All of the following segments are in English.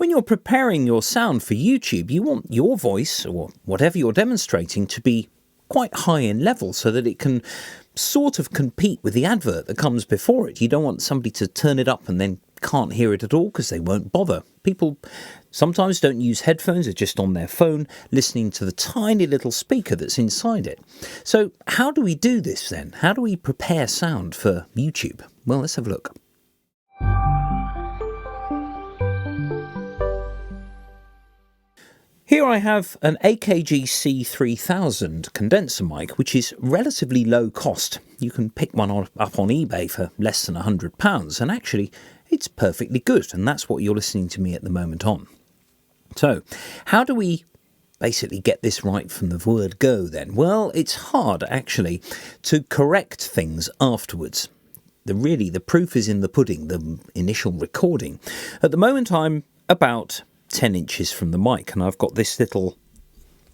When you're preparing your sound for YouTube, you want your voice, or whatever you're demonstrating, to be quite high in level so that it can sort of compete with the advert that comes before it. You don't want somebody to turn it up and then can't hear it at all because they won't bother. People sometimes don't use headphones, they're just on their phone listening to the tiny little speaker that's inside it. So how do we do this then? How do we prepare sound for YouTube? Well, let's have a look. Here I have an AKG C3000 condenser mic, which is relatively low cost. You can pick one up on eBay for less than £100, and actually it's perfectly good, and that's what you're listening to me at the moment on. So how do we basically get this right from the word go then? Well, it's hard actually to correct things afterwards. The proof is in the pudding, the initial recording. At the moment I'm about 10 inches from the mic, and I've got this little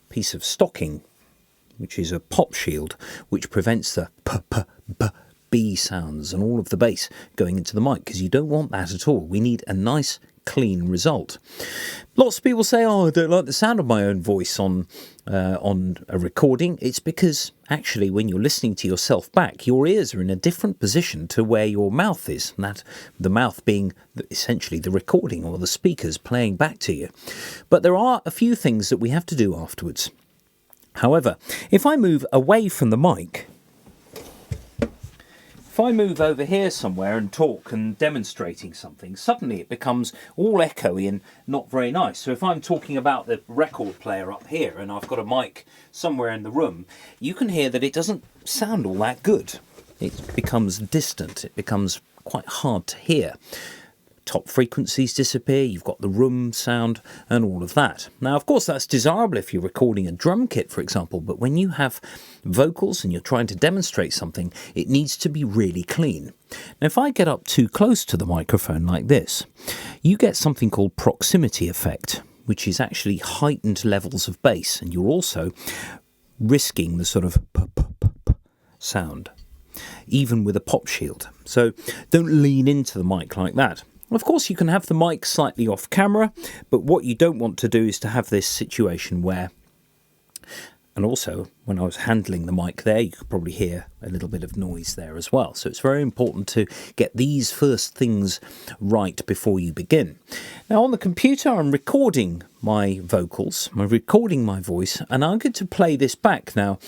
piece of stocking, which is a pop shield, which prevents the b sounds and all of the bass going into the mic, because you don't want that at all. We need a nice clean result. Lots of people say, oh, I don't like the sound of my own voice on a recording. It's because actually when you're listening to yourself back, your ears are in a different position to where your mouth is, and that the mouth being essentially the recording or the speakers playing back to you. But there are a few things that we have to do afterwards. However, if I move away from the mic, if I move over here somewhere and talk and demonstrating something, suddenly it becomes all echoey and not very nice. So if I'm talking about the record player up here and I've got a mic somewhere in the room, you can hear that it doesn't sound all that good. It becomes distant. It becomes quite hard to hear. Top frequencies disappear, you've got the room sound and all of that. Now, of course, that's desirable if you're recording a drum kit, for example, but when you have vocals and you're trying to demonstrate something, it needs to be really clean. Now, if I get up too close to the microphone like this, you get something called proximity effect, which is actually heightened levels of bass, and you're also risking the sort of sound, even with a pop shield. So don't lean into the mic like that. Of course, you can have the mic slightly off camera, but what you don't want to do is to have this situation where, and also when I was handling the mic there, you could probably hear a little bit of noise there as well. So it's very important to get these first things right before you begin. Now on the computer, I'm recording my vocals, I'm recording my voice, and I'm going to play this back. Now,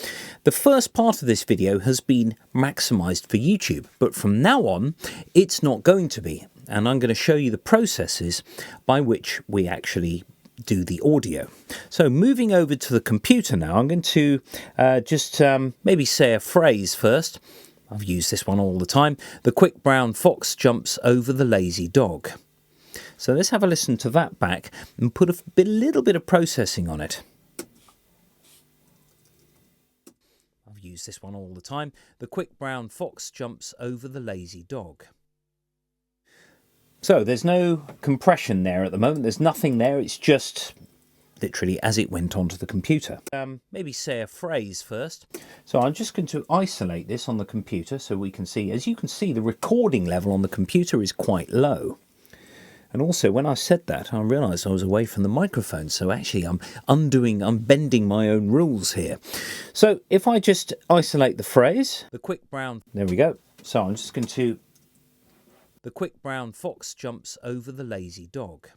the first part of this video has been maximized for YouTube, but from now on, it's not going to be. And I'm going to show you the processes by which we actually do the audio. So moving over to the computer now, I'm going to just maybe say a phrase first. I've used this one all the time. The quick brown fox jumps over the lazy dog. So let's have a listen to that back and put a little bit of processing on it. I've used this one all the time. The quick brown fox jumps over the lazy dog. So there's no compression there at the moment, there's nothing there, it's just literally as it went onto the computer. Maybe say a phrase first. So I'm just going to isolate this on the computer so we can see, as you can see, the recording level on the computer is quite low. And also when I said that, I realised I was away from the microphone, so actually I'm bending my own rules here. So if I just isolate the phrase, the quick brown, there we go. So I'm just going to, the quick brown fox jumps over the lazy dog.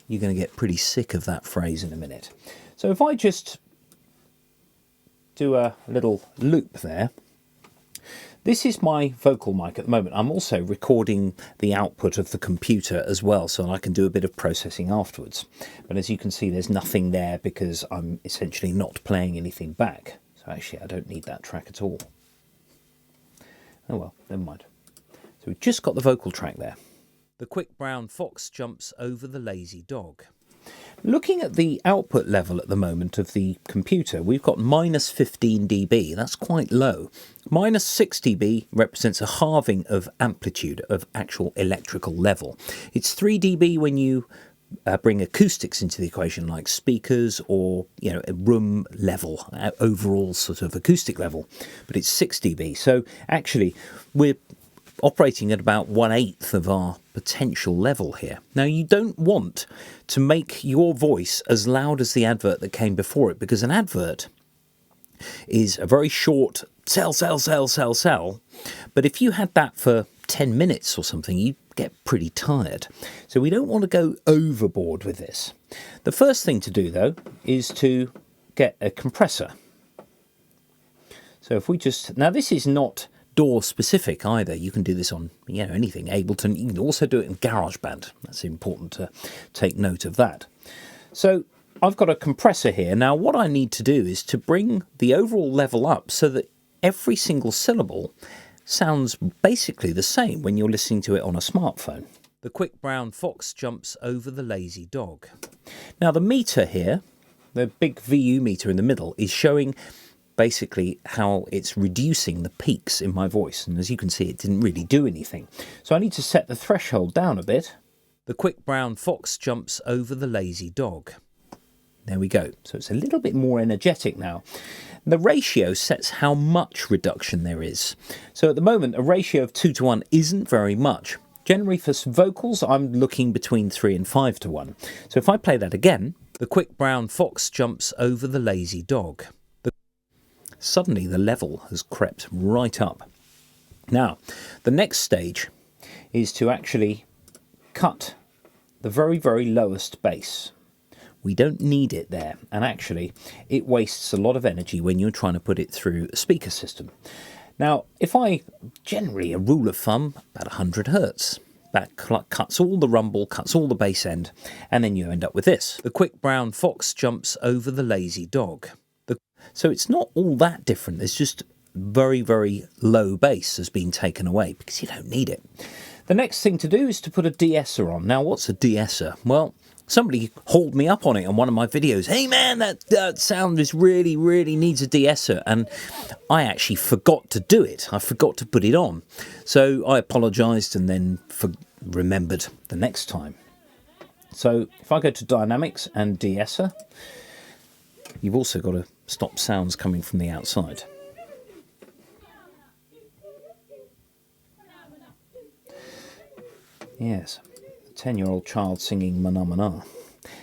You're going to get pretty sick of that phrase in a minute. So if I just do a little loop there, this is my vocal mic at the moment. I'm also recording the output of the computer as well, so I can do a bit of processing afterwards. But as you can see, there's nothing there because I'm essentially not playing anything back. So actually, I don't need that track at all. Oh well, never mind. So we've just got the vocal track there. The quick brown fox jumps over the lazy dog. Looking at the output level at the moment of the computer, we've got minus 15 dB. That's quite low. Minus 6 dB represents a halving of amplitude of actual electrical level. It's 3 dB when you bring acoustics into the equation, like speakers or, you know, a room level, overall sort of acoustic level. But it's 6 dB. So actually, we're operating at about 1/8 of our potential level here. Now, you don't want to make your voice as loud as the advert that came before it, because an advert is a very short sell, sell, sell, sell, sell. But if you had that for 10 minutes or something, you'd get pretty tired. So we don't want to go overboard with this. The first thing to do, though, is to get a compressor. So if we just... Now, this is not DAW specific either. You can do this on, anything, Ableton. You can also do it in GarageBand. That's important to take note of that. So I've got a compressor here. Now, what I need to do is to bring the overall level up so that every single syllable sounds basically the same when you're listening to it on a smartphone. The quick brown fox jumps over the lazy dog. Now, the meter here, the big VU meter in the middle, is showing basically how it's reducing the peaks in my voice. And as you can see, it didn't really do anything. So I need to set the threshold down a bit. The quick brown fox jumps over the lazy dog. There we go. So it's a little bit more energetic now. The ratio sets how much reduction there is. So at the moment, a ratio of 2:1 isn't very much. Generally for vocals, I'm looking between 3 and 5:1. So if I play that again, the quick brown fox jumps over the lazy dog. Suddenly the level has crept right up. Now, the next stage is to actually cut the very, very lowest bass. We don't need it there, and actually it wastes a lot of energy when you're trying to put it through a speaker system. Now, if I, generally a rule of thumb, about 100 Hertz, that cuts all the rumble, cuts all the bass end, and then you end up with this. The quick brown fox jumps over the lazy dog. So it's not all that different, there's just very, very low bass has been taken away because you don't need it. The next thing to do is to put a de-esser on. Now, what's a de-esser? Well, somebody hauled me up on it on one of my videos. Hey man, that sound is really, really needs a de-esser. And I actually forgot to do it. I forgot to put it on. So I apologised and then remembered the next time. So if I go to Dynamics and de-esser, you've also got to stop sounds coming from the outside. Yes, a 10-year-old child singing Mana Mana.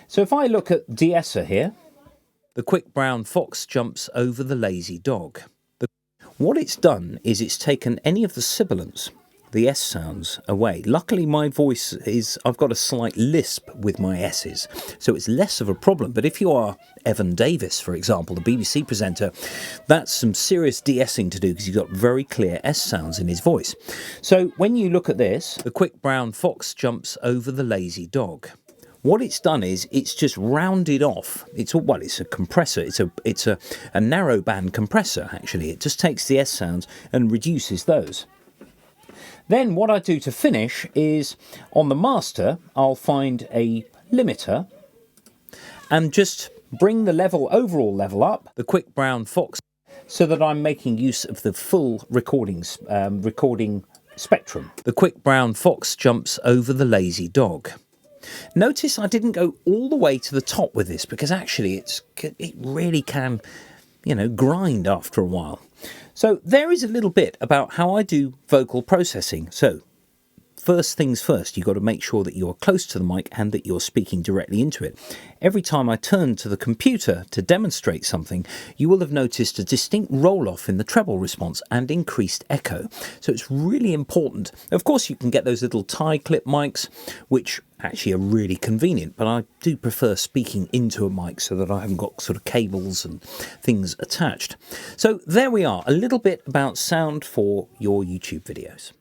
So if I look at de-esser here, the quick brown fox jumps over the lazy dog. What it's done is it's taken any of the sibilants, the S sounds, away. Luckily my voice is, I've got a slight lisp with my S's, so it's less of a problem. But if you are Evan Davis, for example, the BBC presenter, that's some serious de-essing to do because he's got very clear S sounds in his voice. So when you look at this, the quick brown fox jumps over the lazy dog. What it's done is it's just rounded off. It's a compressor. It's a narrow band compressor, actually. It just takes the S sounds and reduces those. Then what I do to finish is, on the master, I'll find a limiter and just bring the overall level up, the quick brown fox, so that I'm making use of the full recording spectrum. The quick brown fox jumps over the lazy dog. Notice I didn't go all the way to the top with this because actually it really can, grind after a while. So there is a little bit about how I do vocal processing. So first things first, you've got to make sure that you're close to the mic and that you're speaking directly into it. Every time I turn to the computer to demonstrate something, you will have noticed a distinct roll-off in the treble response and increased echo. So it's really important. Of course, you can get those little tie clip mics, which actually are really convenient, but I do prefer speaking into a mic so that I haven't got sort of cables and things attached. So there we are, a little bit about sound for your YouTube videos.